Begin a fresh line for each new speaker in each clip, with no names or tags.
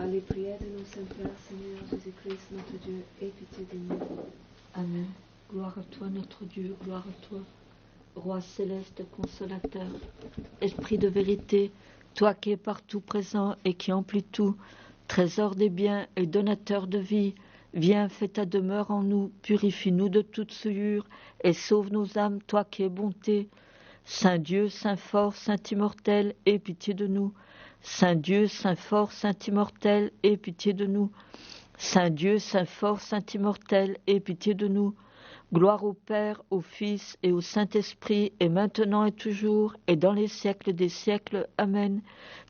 les prières de nos saints frères, Seigneur Jésus-Christ, notre Dieu, aie pitié de nous.
Amen. Gloire à toi, notre Dieu, gloire à toi, Roi céleste, consolateur, Esprit de vérité, toi qui es partout présent et qui emplis tout, trésor des biens et donateur de vie, viens, fais ta demeure en nous, purifie-nous de toute souillure et sauve nos âmes, toi qui es bonté. Saint Dieu, Saint fort, Saint immortel, aie pitié de nous. Saint Dieu, Saint fort, Saint immortel, aie pitié de nous. Saint Dieu, Saint fort, Saint immortel, aie pitié de nous. Gloire au Père, au Fils et au Saint-Esprit, et maintenant et toujours, et dans les siècles des siècles. Amen.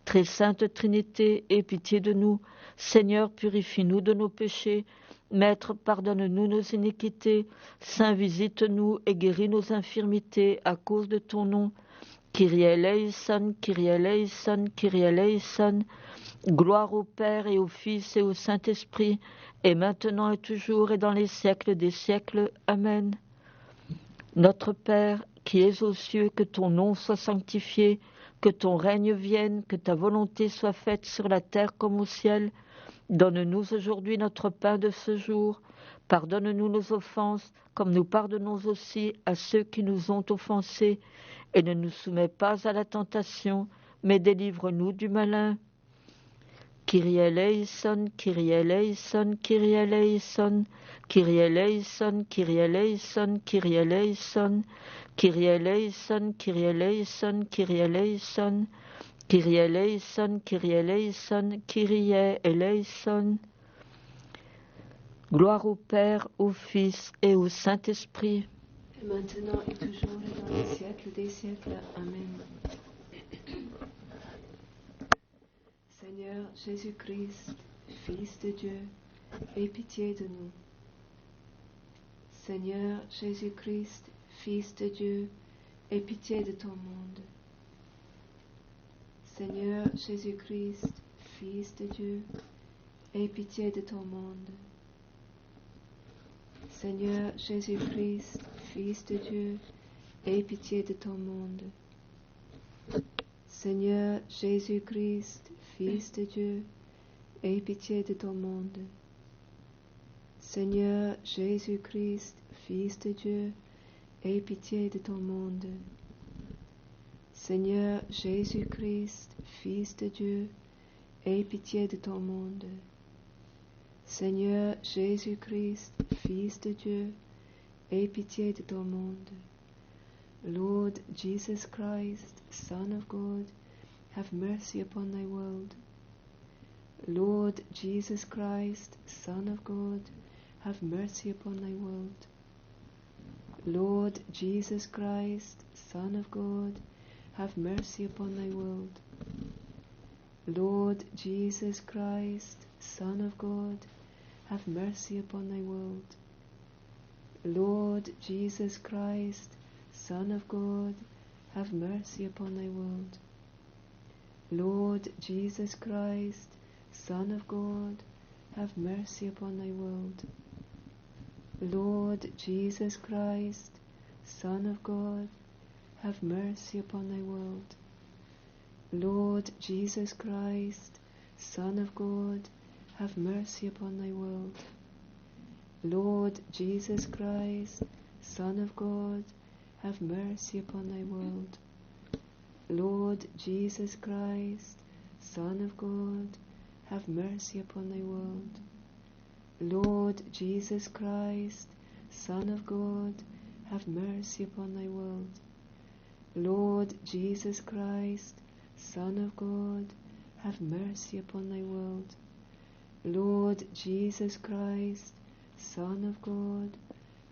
Très sainte Trinité, aie pitié de nous. Seigneur, purifie-nous de nos péchés. Maître, pardonne-nous nos iniquités. Saint, visite-nous et guéris nos infirmités à cause de ton nom. Kyrie eleison, Kyrie eleison, Kyrie eleison. Gloire au Père et au Fils et au Saint-Esprit, et maintenant et toujours et dans les siècles des siècles. Amen. Notre Père, qui es aux cieux, que ton nom soit sanctifié, que ton règne vienne, que ta volonté soit faite sur la terre comme au ciel. Donne-nous aujourd'hui notre pain de ce jour. Pardonne-nous nos offenses, comme nous pardonnons aussi à ceux qui nous ont offensés. Et ne nous soumets pas à la tentation, mais délivre-nous du malin. Kyrie eleison, Kyrie eleison, Kyrie eleison, Kyrie eleison, Kyrie eleison, Kyrie eleison, Kyrie eleison, Kyrie eleison, Kyrie eleison, Kyrie eleison, Kyrie eleison, Kyrie eleison. Gloire au Père, au Fils et au Saint-Esprit.
Et maintenant et toujours et dans les siècles des siècles. Amen. Seigneur Jésus-Christ, Fils de Dieu, aie pitié de nous. Seigneur Jésus-Christ, Fils de Dieu, aie pitié de ton monde. Seigneur Jésus-Christ, Fils de Dieu, aie pitié de ton monde. Seigneur Jésus-Christ, Fils de Dieu, aie pitié de ton monde. Seigneur Jésus-Christ, Fils de Dieu, aie pitié de ton monde. Seigneur Jésus-Christ, Fils de Dieu, aie pitié de ton monde. Seigneur Jésus-Christ, Fils de Dieu, aie pitié de ton monde. Seigneur Jésus-Christ, Fils de Dieu, aie pitié de ton monde. Lord Jesus Christ, Son of God, have mercy upon thy world. Lord Jesus Christ, Son of God, have mercy upon thy world. Lord Jesus Christ, Son of God, have mercy upon thy world. Lord Jesus Christ, Son of God, have mercy upon thy world. Lord Jesus Christ, Son of God, have mercy upon thy world. Lord Jesus Christ, Son of God, have mercy upon thy world. Lord Jesus Christ, Son of God, have mercy upon thy world. Lord Jesus Christ, Son of God, have mercy upon thy world. Lord Jesus Christ, Son of God, have mercy upon thy world. Lord Jesus Christ, Son of God, have mercy upon thy world. Lord Jesus Christ, Son of God, have mercy upon thy world. Lord Jesus Christ, Son of God, have mercy upon thy world. Lord Jesus Christ, Son of God,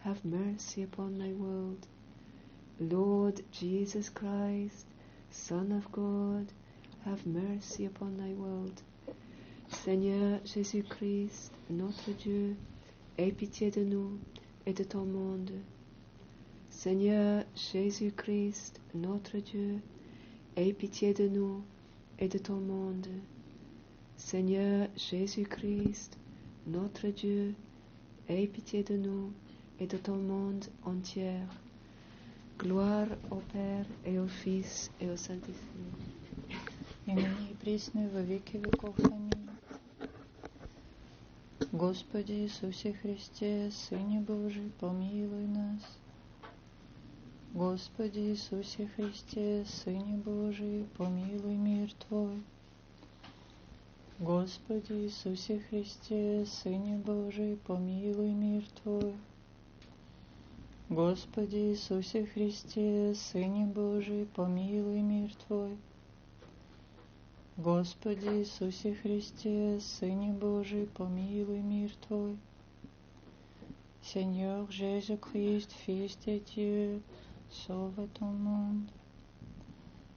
have mercy upon thy world. Lord Jesus Christ, Son of God, have mercy upon thy world. Seigneur Jésus-Christ, notre Dieu, aie pitié de nous et de ton monde. Seigneur Jésus-Christ, notre Dieu, aie pitié de nous et de ton monde. Seigneur Jésus-Christ, notre Dieu, aie pitié de nous et de ton monde entier. Gloire au Père et au Fils et au Saint-Esprit.
И ныне и присно и во веки веков. Аминь. Господи Иисусе Христе, Сыне Божий, помилуй нас. Господи Иисусе Христе, Сыне Божий, помилуй мир Твой. Господи Иисусе Христе, Сыне Божий, помилуй мир Твой. Господи Иисусе Христе, Сыне Божий, помилуй мир Твой. Господи Иисусе Христе, Сыне Божий, помилуй мир Твой. Seigneur Jésus-Christ, Fils de Dieu, sauve ton monde.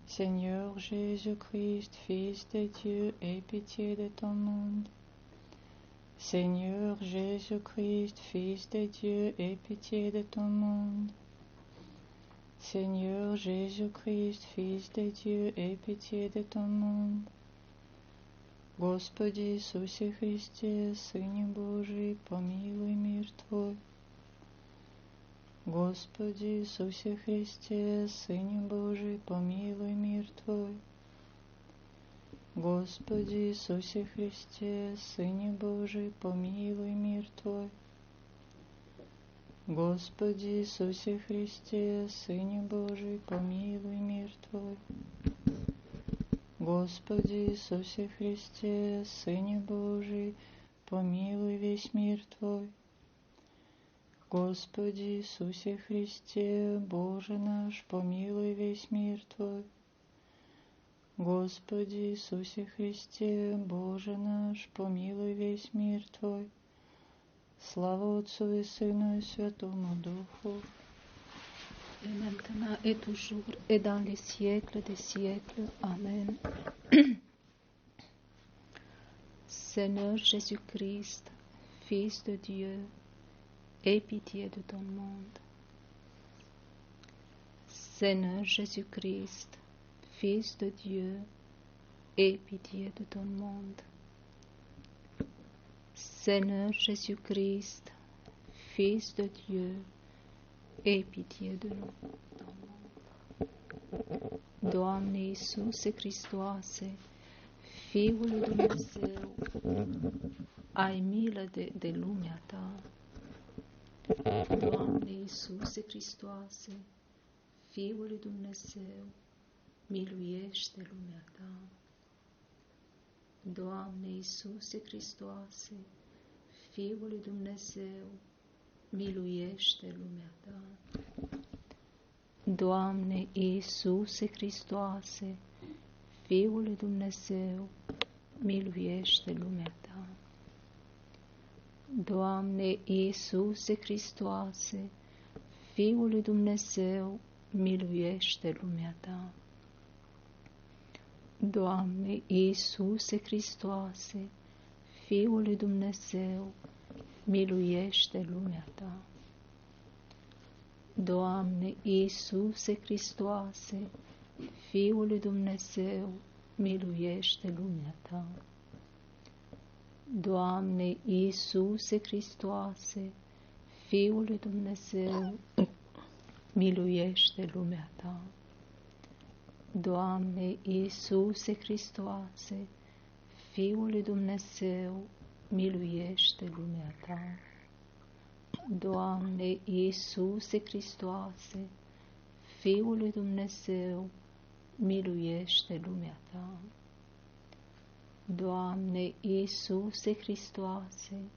Seigneur Jésus-Christ, Fils de Dieu, aie pitié de ton monde. Seigneur Jésus-Christ, Fils de Dieu, aie pitié de ton monde. Seigneur Jésus-Christ, Fils de Dieu, aie pitié de ton monde. Господи Иисусе Христе, Сыне Божий, помилуй мир Твой. Господи Иисусе Христе, Сыне Божий, помилуй мир Твой. Господи Иисусе Христе, Сыне Божий, помилуй мир Твой. Господи Иисусе Христе, Сыне Божий, помилуй мир Твой. Господи Иисусе Христе, Сыне Божий, помилуй весь мир Твой. Господи Иисусе Христе, Боже наш, помилуй весь мир Твой. Господи Иисусе Христе, Боже наш, помилуй весь мир Твой. Слава Отцу и Сыну и Святому Духу.
Et maintenant et toujours et dans les siècles des siècles. Amen. Seigneur Jésus-Christ, Fils de Dieu, aie pitié de ton monde. Seigneur Jésus-Christ, Fils de Dieu, aie pitié de ton monde. Seigneur Jésus-Christ, Fils de Dieu, aie pitié de nous. Doamne Iisuse Hristoase, Fiul lui Dumnezeu, ai milă de lumea Ta. Doamne Iisuse Hristoase, Fiul lui Dumnezeu, miluiește lumea Ta. Doamne Iisuse Hristoase, Fiul lui Dumnezeu, miluiește lumea Ta. Doamne Iisuse Hristoase, Fiul lui Dumnezeu, miluiește lumea Ta. Doamne Iisuse Hristoase, Fiul lui Dumnezeu, miluiește lumea Ta. Doamne Iisuse Hristoase, Fiul lui Dumnezeu, miluiește lumea Ta. Doamne Iisuse Hristoase, Fiul lui Dumnezeu, miluiește lumea Ta. Doamne Iisuse Hristoase, Fiul lui Dumnezeu, miluiește lumea Ta. Doamne Iisuse Hristoase, Fiul lui Dumnezeu, miluiește lumea Ta. Doamne Iisuse Hristoase, Fiul lui Dumnezeu, miluiește lumea Ta. Doamne Iisuse Hristoase,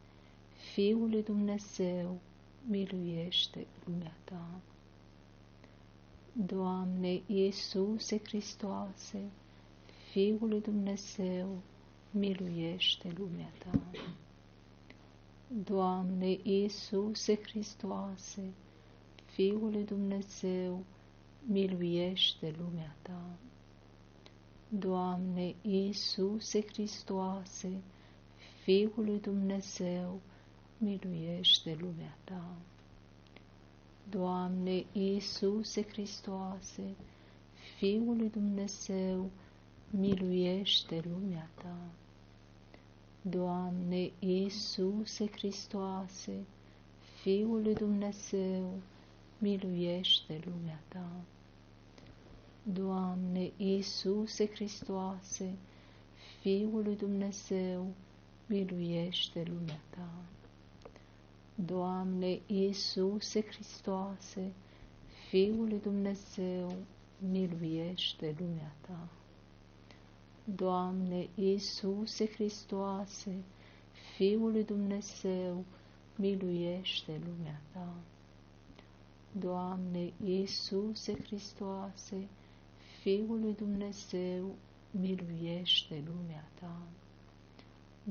Fiul lui Dumnezeu, miluiește lumea Ta. Doamne Iisuse Hristoase, Fiul lui Dumnezeu, miluiește lumea Ta. Doamne Iisuse Hristoase, Fiul lui Dumnezeu, miluiește lumea Ta. Doamne Iisuse Hristoase, Fiul lui Dumnezeu, miluiește lumea Ta. Doamne Iisuse Hristoase, Fiul lui Dumnezeu, miluiește lumea Ta. Doamne Iisuse Hristoase, Fiul lui Dumnezeu, miluiește lumea Ta. Doamne Iisuse Hristoase, Fiul lui Dumnezeu, miluiește lumea ta. Doamne Iisuse Hristoase, Fiul lui Dumnezeu, miluiește lumea ta. Doamne Iisuse Hristoase, Fiul lui Dumnezeu, miluiește lumea ta. Doamne Iisuse Hristoase, Fiul lui Dumnezeu, miluiește lumea ta.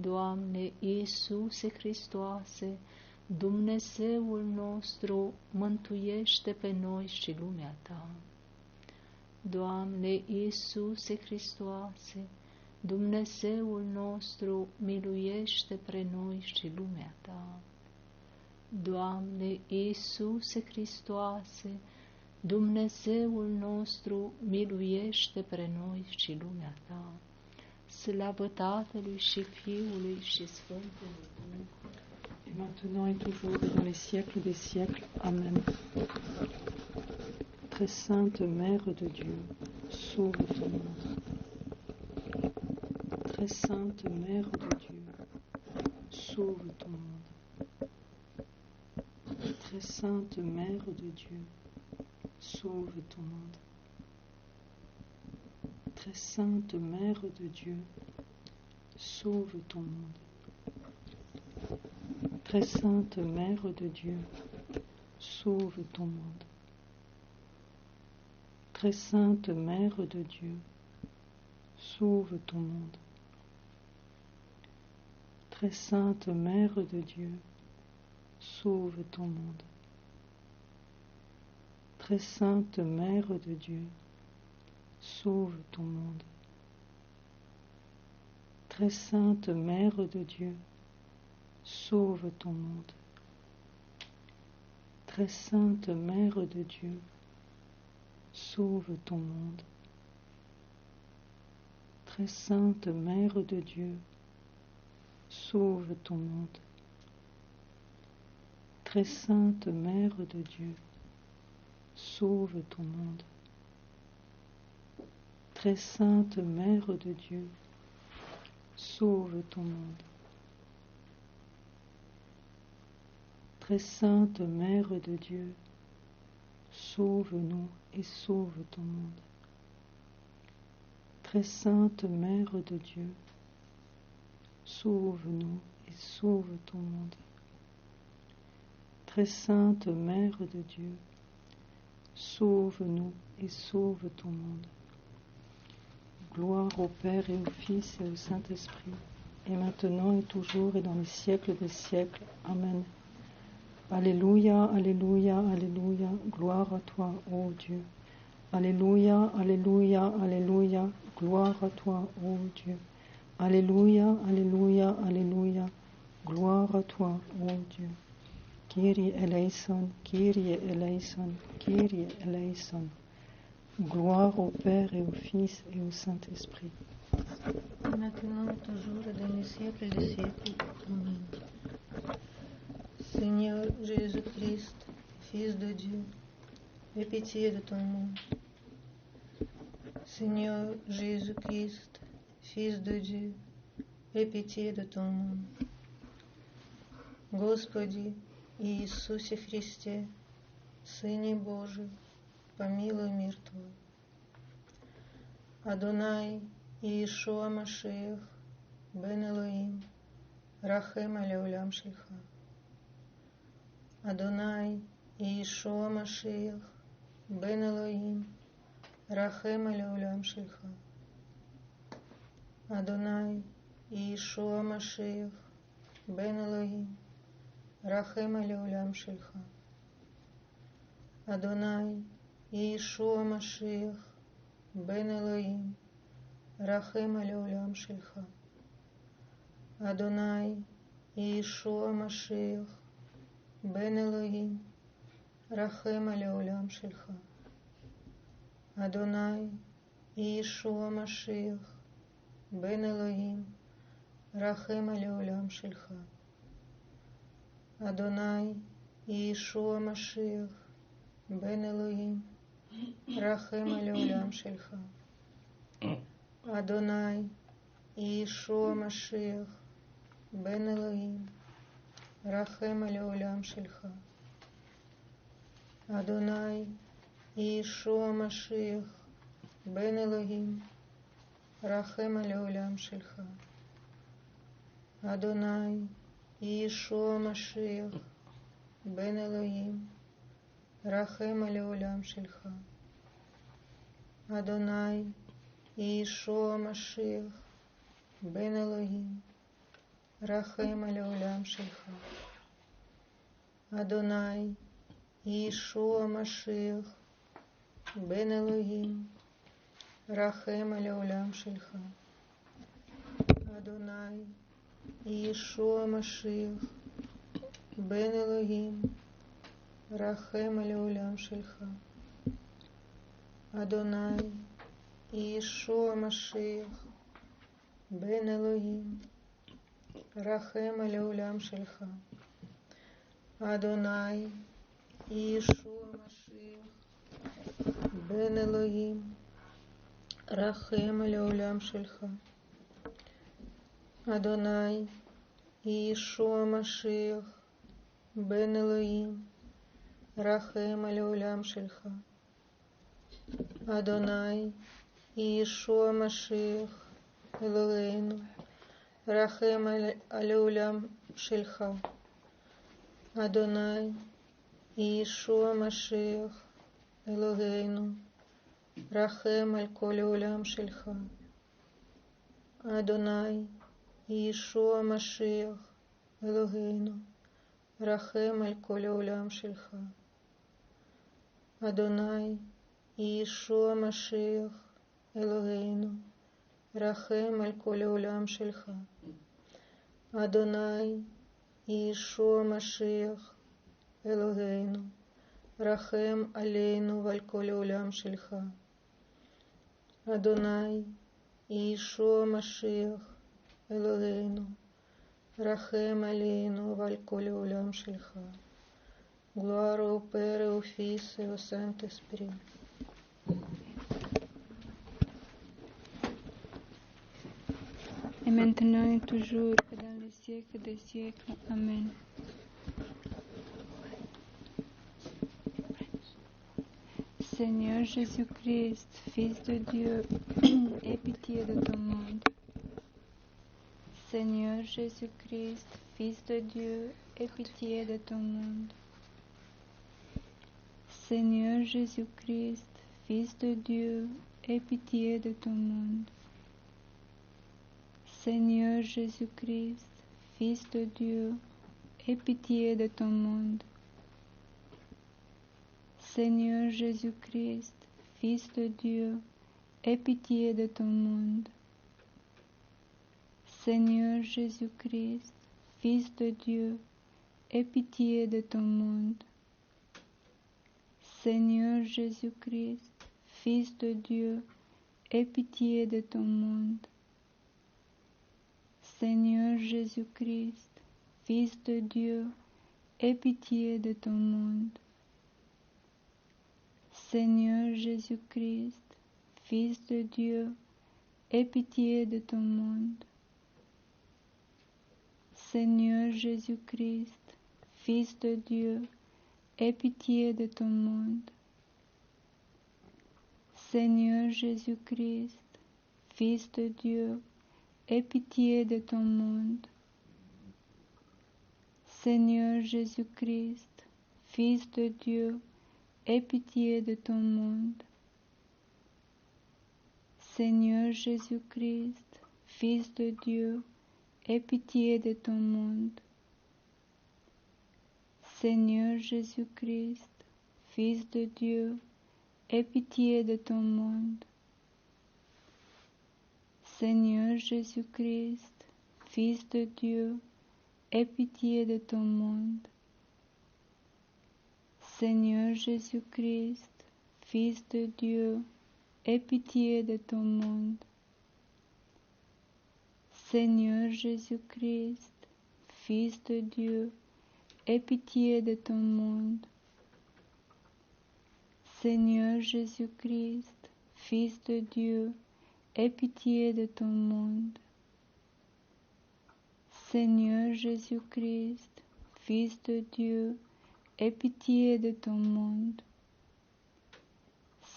Doamne Iisuse Hristoase, Dumnezeul nostru, mântuiește pe noi și lumea ta. Doamne Iisuse Hristoase, Dumnezeul nostru, miluiește pe noi și lumea ta. Doamne Iisuse Hristoase, Dumnezeul nostru, miluiește pe noi și lumea ta. Slavă Tatălui și Fiului și Sfântului Duh,
et maintenant et toujours et dans les siècles des siècles. Amen. Très sainte Mère de Dieu, sauve ton monde. Très sainte Mère de Dieu, sauve ton monde. Très sainte Mère de Dieu, sauve ton monde. Très sainte Mère de Dieu, sauve ton monde. Très sainte Mère de Dieu, sauve ton monde. Très sainte Mère de Dieu, sauve ton monde. Très sainte Mère de Dieu, sauve ton monde. Très sainte Mère de Dieu, sauve ton monde. Très sainte Mère de Dieu, sauve ton monde. Très sainte Mère de Dieu, sauve ton monde. Très sainte Mère de Dieu, sauve ton monde. Très sainte Mère de Dieu, sauve ton monde. Très sainte Mère de Dieu, sauve ton monde. Très sainte Mère de Dieu, sauve-nous et sauve ton monde. Très sainte Mère de Dieu, sauve-nous et sauve ton monde. Très sainte Mère de Dieu, sauve-nous et sauve ton monde. Gloire au Père et au Fils et au Saint-Esprit, et maintenant et toujours et dans les siècles des siècles. Amen. Alléluia, Alléluia, Alléluia, gloire à toi, ô Dieu. Alléluia, Alléluia, Alléluia, gloire à toi, ô Dieu. Alléluia, Alléluia, Alléluia, gloire à toi, ô Dieu. Kyrie eleison, Kyrie eleison, Kyrie eleison. Gloire au Père et au Fils et au Saint-Esprit.
Maintenant, toujours et dans les siècles des siècles. Amen. Seigneur Jésus-Christ, Fils de Dieu, aie pitié de ton monde. Seigneur Jésus-Christ, Fils de Dieu, aie pitié de ton monde. Господи Иисусе Христе, Сыне Божий, помилуй мир Твой. Адонай Иешуа Машиах, Бен Элоим, Рахем Алеулям Шельха. Адонай Иешуа Машиах, Бен Элоим, Рахем Алеулям Шельха. Адонай Иешуа Машиах, Бен Элоим, Рахем Алеулям Шельха. Адонай Иешуа Машиах, Бен Элоим, Рахем Алеулям Шельха. Адонай Иешуа Машиах, Бен Элоим, Рахем Алеулям Шельха. Адонай Иешуа Машиах, Бен Элоим, Рахем Алеулям Шельха. Адонай Иешуа Машиах, Бен Элоим, Рахем Алеулям Шельха. Адонай Иешуа Машиах, Ben Elohim, Rachem Leolam Shelcha. Adonai, Yeshua Mashiach, Ben Elohim, Rachem Leolam Shelcha. Adonai, Yeshua Mashiach, Ben Elohim, Rachem Leolam Shelcha. Adonai, Yeshua Mashiach, Ben Elohim, Rachem Leolam Shelcha. Adonai, Yeshua Mashiach, Ben Elohim, Rachem Leolam Shelcha. Adonai, Yeshua Mashiach, Ben Elohim, Rachem Leolam Shelcha. Adonai, Yeshua Mashiach, Ben Elohim, Rachem Leolam Shelcha. Adonai, Yeshua Mashiach, Ben Elohim, Rachem Leolam Shelcha. Adonai, Yeshua Mashiach, Ben Elohim, Rachem Leolam Shelcha. Adonai, Yeshua Mashiach, Eloheinu, Rachem Leolam Shelcha. Adonai, Yeshua Mashiach, Eloheinu, Rachem al kol olam Shelcha. Adonai, Yeshua Mashiach, Eloheinu, Rachem al kol olam Shelcha. Adonai, Yeshua Mashiach, Eloheinu, Rachem al kol olam Shelcha. Adonai, Yeshua Mashiach, Eloheinu, Rachem aleinu val kol olam Shelcha. Adonai, Yeshua Mashiach, Eloheinu, Rachem aleinu val kol olam Shelcha. Gloire au Père et au Fils et au Saint-Esprit.
Et maintenant et toujours, et dans les siècles des siècles. Amen. Seigneur Jésus-Christ, Fils de Dieu, aie pitié de ton monde. Seigneur Jésus-Christ, Fils de Dieu, aie pitié de ton monde. Seigneur Jésus-Christ, Fils de Dieu, aie pitié de ton monde. Seigneur Jésus-Christ, Fils de Dieu, aie pitié de ton monde. Seigneur Jésus-Christ, Fils de Dieu, aie pitié de ton monde. Seigneur Jésus-Christ, Fils de Dieu, aie pitié de ton monde. Seigneur Jésus-Christ, Fils de Dieu, aie pitié de ton monde. Seigneur Jésus-Christ, Fils de Dieu, aie pitié de ton monde. Seigneur Jésus-Christ, Fils de Dieu, aie pitié de ton monde. Seigneur Jésus-Christ, Fils de Dieu, aie pitié de ton monde. Seigneur Jésus-Christ, Fils de Dieu, aie pitié de ton monde. Seigneur Jésus-Christ, Fils de Dieu, aie pitié de ton monde. Seigneur Jésus-Christ, Fils de Dieu, aie pitié de ton monde. Seigneur Jésus-Christ, Fils de Dieu, aie pitié de ton monde. Seigneur Jésus-Christ, Fils de Dieu, aie pitié de ton monde. Seigneur Jésus-Christ, Fils de Dieu, aie pitié de ton monde. Seigneur Jésus-Christ, Fils de Dieu, aie pitié de ton monde. Seigneur Jésus-Christ, Fils de Dieu, aie pitié de ton monde. Seigneur Jésus-Christ, Fils de Dieu, aie pitié de ton monde.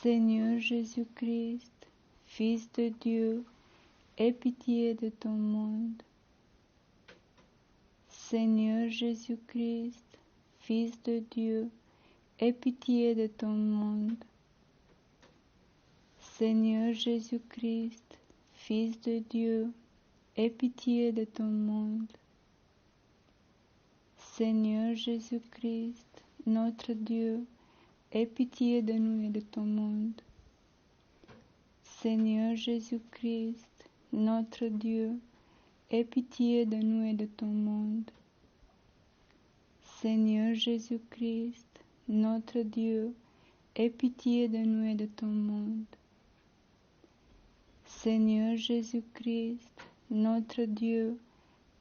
Seigneur Jésus-Christ, Fils de Dieu, aie pitié de ton monde. Seigneur Jésus-Christ, Fils de Dieu, aie pitié de ton monde. Seigneur Jésus-Christ, Fils de Dieu, aie pitié de ton monde. Seigneur Jésus-Christ, notre Dieu, aie pitié de nous et de ton monde. Seigneur Jésus-Christ, notre Dieu, aie pitié de nous et de ton monde. Seigneur Jésus-Christ, notre Dieu, aie pitié de nous et de ton monde. Seigneur Jésus-Christ, notre Dieu,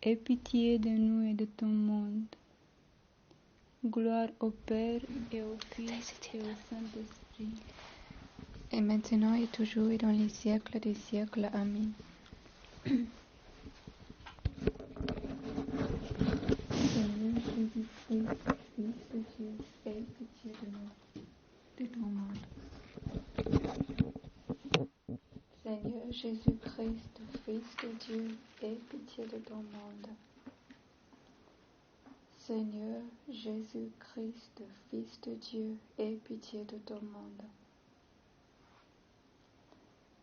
aie pitié de nous et de ton monde. Gloire au Père et au Fils et au Saint-Esprit.
Et maintenant et toujours et dans les siècles des siècles. Amen. Seigneur Jésus-Christ, Fils de Dieu, aie pitié de nous, de ton monde. Seigneur Jésus-Christ, Fils de Dieu, aie pitié de ton monde. Seigneur Jésus-Christ, Fils de Dieu, aie pitié de ton monde.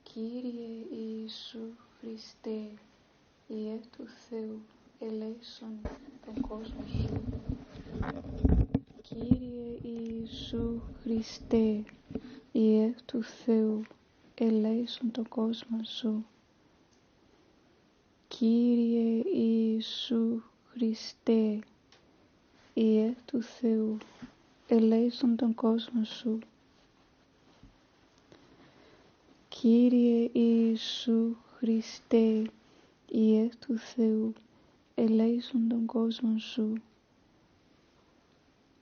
Kyrie Iisus Christe, Ietu Theu, eleison ton cosmos. Kyrie Iisus Christe, Ietu Theu, eleison ton cosmos. Kyrie Iisus Christe, Ietu Theu, eleison ton cosmos. Kyrie Iisus Christe, Ietu Theu, eleison ton cosmos.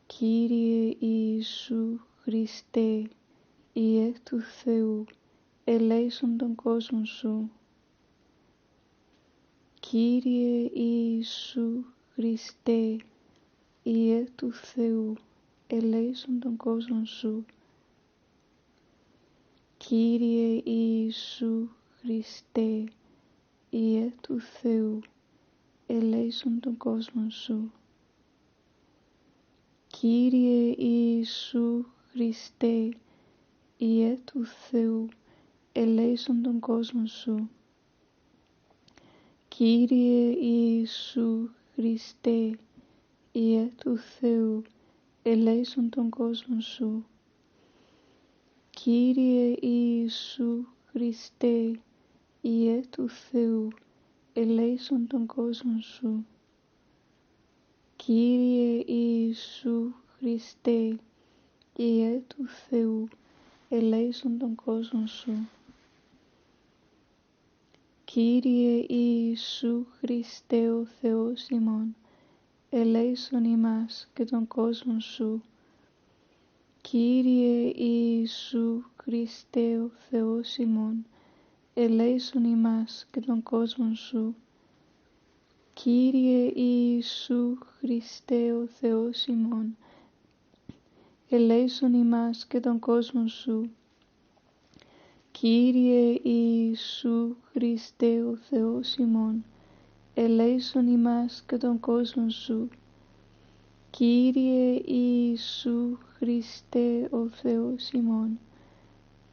Kyrie Iisus Christe, Ietu Theu, eleison ton cosmos. Kyrie Iisus Christe, Ietu Theu, eleison ton cosmos. Kyrie Iisus Christe, Ietu Theu, eleison ton cosmos. Kyrie Iisus Christe, Ietu Theu, eleison ton cosmos. Kyrie Iisus Christe, Ietu Theu, eleison ton cosmos. Kyrie Iisus Christe, Ietu Theu, eleison ton cosmos. Kyrie Iisus Christe, Ietu Theu, eleison ton cosmos. Kyrie Iisus Christe, o Θεός ημών, eleison imás και τον κόσμον σου. Kyrie Iisus Christe, ο Θεός ημών, eleison imás και τον κόσμον σου. Kyrie Iisus Χριστέ ο Θεός ημών, ελέησον ημάς και τον κόσμο σου. Κύριε Ιησού Χριστέ ο Θεός ημών, ελέησον ημάς και τον κόσμο σου. Κύριε Ιησού Χριστέ ο Θεός ημών,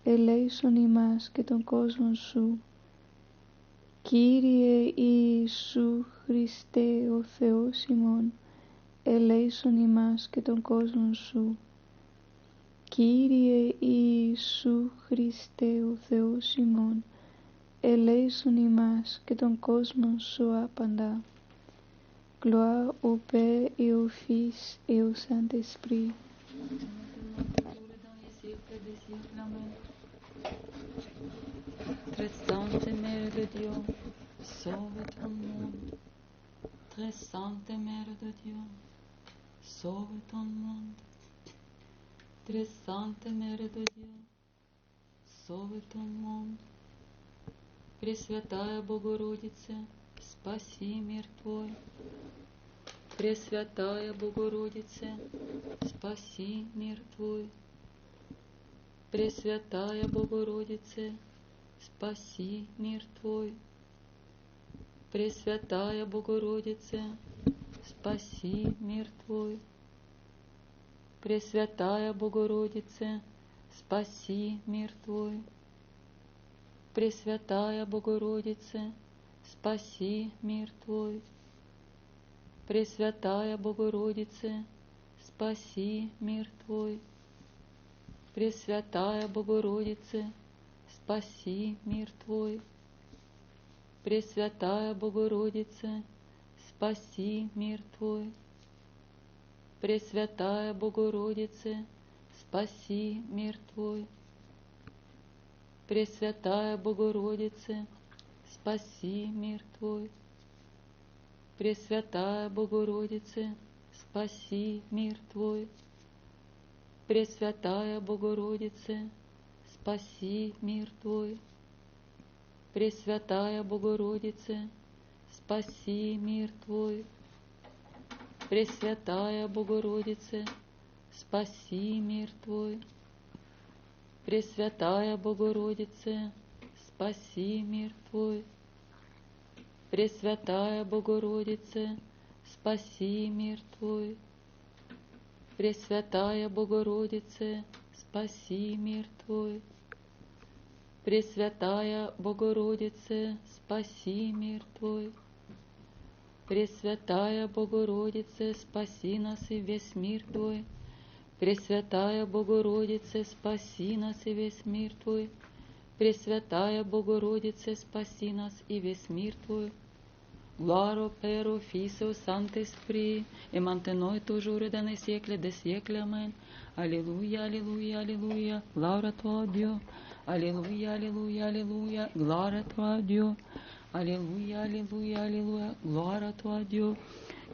ελέησον ημάς και τον κόσμο σου. Κύριε Ιησού Χριστέ ο Θεός ημών, ελέησον ημάς και τον κόσμο σου. Κύριε Ιησού Χριστέ ο Θεός ημών, ελέησον ημάς και τον κόσμο σου άπαντα. Gloire au Père et au Fils et au Saint-Esprit.
Très sainte Mère de Dieu, sauve ton monde. Très sainte Mère de Dieu, sauve ton monde. Très sainte Mère de Dieu, sauve ton monde. Пресвятая Богородице, спаси мир Твой. Пресвятая Богородице, спаси мир Твой. Пресвятая Богородице, спаси мир Твой. Пресвятая Богородице, спаси мир Твой. Пресвятая Богородице, спаси мир Твой. Пресвятая Богородице, спаси мир Твой. Пресвятая Богородице, спаси мир Твой. Пресвятая Богородице, спаси мир Твой. Пресвятая Богородице, спаси мир Твой. Пресвятая Богородице, спаси мир Твой. Пресвятая Богородице, спаси мир Твой. Пресвятая Богородице, спаси мир Твой. Пресвятая Богородице, спаси мир Твой. Пресвятая Богородице, спаси мир Твой. Пресвятая Богородице, спаси мир Твой. Пресвятая Богородице, спаси мир Твой. Пресвятая Богородице, спаси мир Твой. Пресвятая Богородице, спаси мир Твой. Пресвятая Богородице, спаси мир Твой. Пресвятая Богородице, спаси нас и весь мир Твой. Пресвятая Богородице, спаси нас и весь мир Твой. Пресвятая Богородице, спаси нас и весь мир Твой. Gloire au Père, au Fils et au Saint-Esprit, et maintenant et toujours et dans les siècles des siècles. Amen. Alléluia, Alléluia, Alléluia. Gloire à toi, Dieu. Alléluia, Alléluia, Alléluia. Gloire à toi, Dieu. Alléluia, Alléluia, Alléluia. Gloire à toi, Dieu.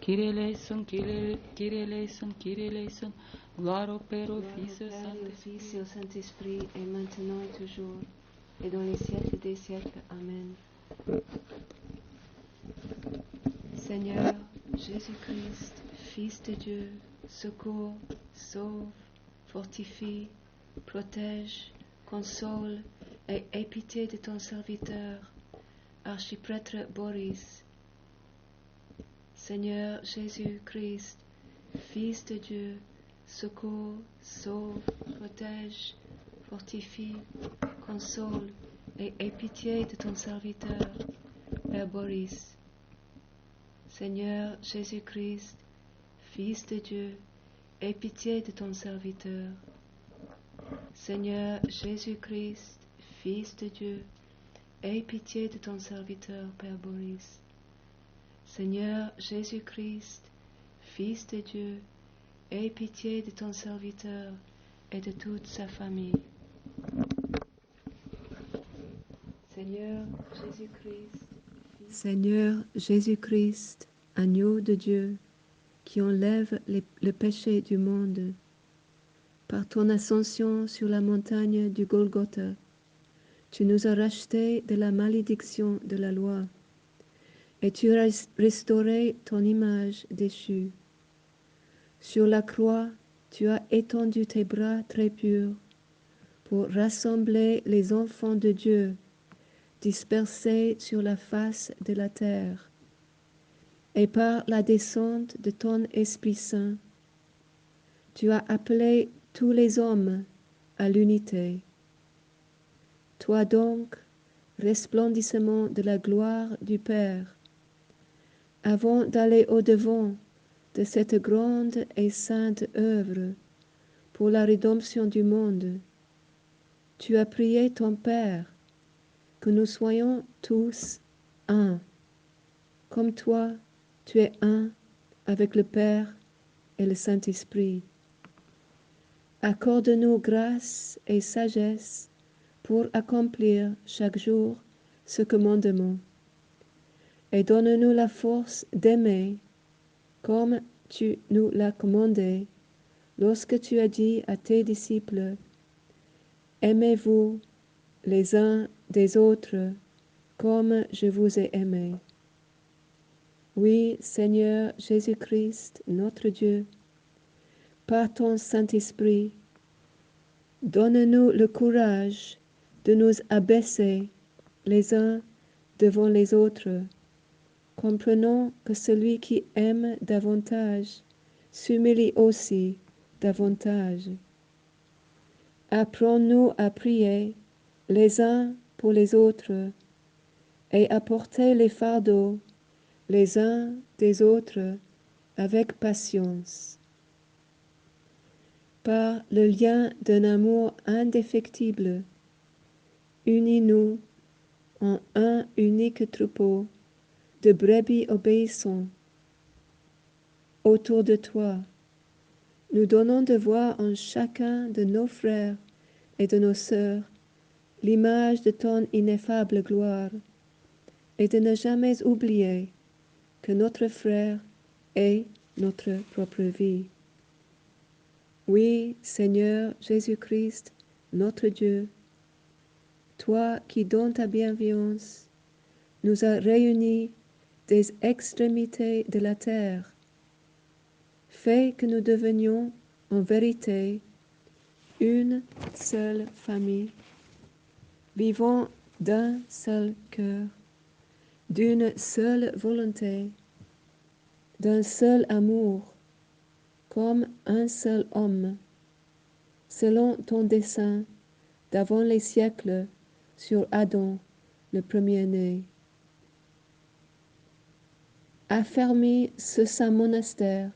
Kyrie eleison, Kyrie eleison, Kyrie eleison. Gloire au Père, au Fils et au
Saint-Esprit, et maintenant et toujours, et dans les siècles des siècles. Amen. Seigneur Jésus-Christ, Fils de Dieu, secours, sauve, fortifie, protège, console et aie pitié de ton serviteur, archiprêtre Boris. Seigneur Jésus-Christ, Fils de Dieu, secours, sauve, protège, fortifie, console et aie pitié de ton serviteur, Père Boris. Seigneur Jésus-Christ, Fils de Dieu, aie pitié de ton serviteur. Seigneur Jésus-Christ, Fils de Dieu, aie pitié de ton serviteur, Père Boris. Seigneur Jésus-Christ, Fils de Dieu, aie pitié de ton serviteur et de toute sa famille. Seigneur Jésus-Christ, Seigneur Jésus-Christ, agneau de Dieu, qui enlève le péché du monde, par ton ascension sur la montagne du Golgotha, tu nous as rachetés de la malédiction de la loi, et tu as restauré ton image déchue. Sur la croix, tu as étendu tes bras très purs pour rassembler les enfants de Dieu dispersés sur la face de la terre, et par la descente de ton Esprit Saint, tu as appelé tous les hommes à l'unité. Toi donc, resplendissement de la gloire du Père, avant d'aller au-devant de cette grande et sainte œuvre pour la rédemption du monde, tu as prié ton Père que nous soyons tous un, comme toi, tu es un avec le Père et le Saint-Esprit. Accorde-nous grâce et sagesse pour accomplir chaque jour ce commandement, et donne-nous la force d'aimer comme tu nous l'as commandé lorsque tu as dit à tes disciples: aimez-vous les uns des autres comme je vous ai aimés. Oui, Seigneur Jésus-Christ, notre Dieu, par ton Saint-Esprit, donne-nous le courage de nous abaisser les uns devant les autres, comprenant que celui qui aime davantage s'humilie aussi davantage. Apprends-nous à prier les uns pour les autres et à porter les fardeaux les uns des autres avec patience. Par le lien d'un amour indéfectible, unis-nous en un unique troupeau de brebis obéissants. Autour de toi, nous donnons de voir en chacun de nos frères et de nos sœurs l'image de ton ineffable gloire et de ne jamais oublier que notre frère est notre propre vie. Oui, Seigneur Jésus-Christ, notre Dieu, toi qui dans ta bienveillance nous as réunis des extrémités de la terre, fais que nous devenions en vérité une seule famille, vivant d'un seul cœur, d'une seule volonté, d'un seul amour, comme un seul homme, selon ton dessein d'avant les siècles sur Adam, le premier-né. Affermis ce saint monastère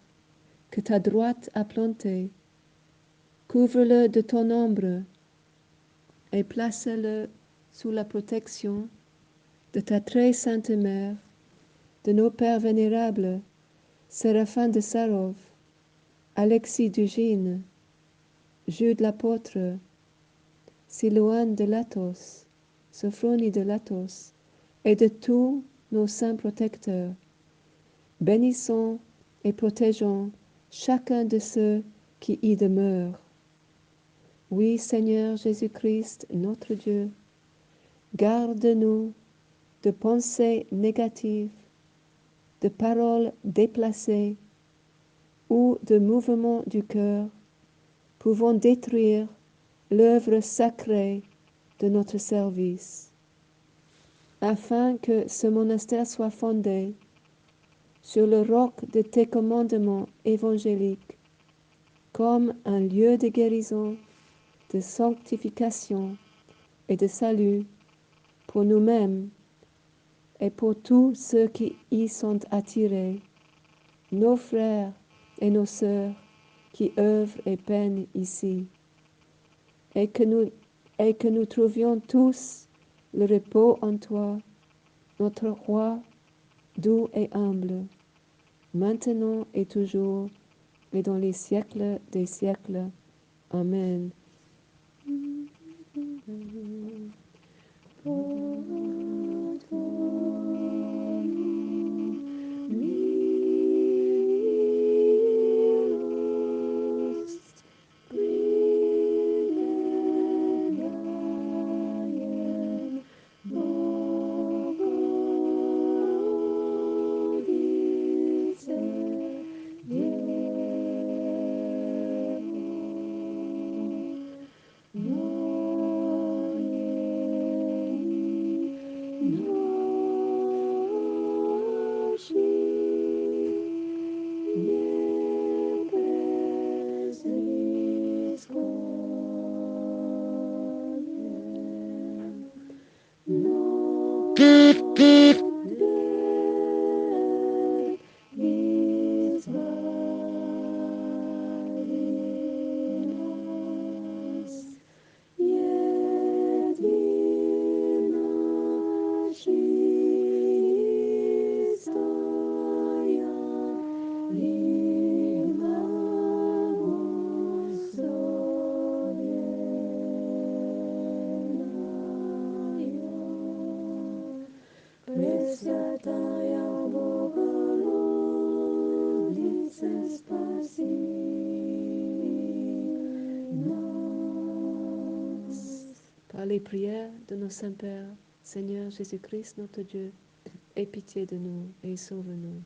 que ta droite a planté, couvre-le de ton ombre et place-le sous la protection de ta très sainte mère, de nos pères vénérables, Séraphin de Sarov, Alexis d'Ugine, Jude l'apôtre, Silouane de Latos, Sophronie de Latos, et de tous nos saints protecteurs. Bénissons et protégeons chacun de ceux qui y demeurent. Oui, Seigneur Jésus-Christ, notre Dieu, garde-nous de pensées négatives, de paroles déplacées ou de mouvements du cœur pouvant détruire l'œuvre sacrée de notre service, afin que ce monastère soit fondé sur le roc de tes commandements évangéliques comme un lieu de guérison, de sanctification et de salut pour nous-mêmes et pour tous ceux qui y sont attirés, nos frères et nos sœurs qui œuvrent et peinent ici, et que nous trouvions tous le repos en toi, notre roi doux et humble, maintenant et toujours, et dans les siècles des siècles. Amen. Par les prières de nos saints pères, Seigneur Jésus-Christ, notre Dieu, aie pitié de nous et sauve-nous.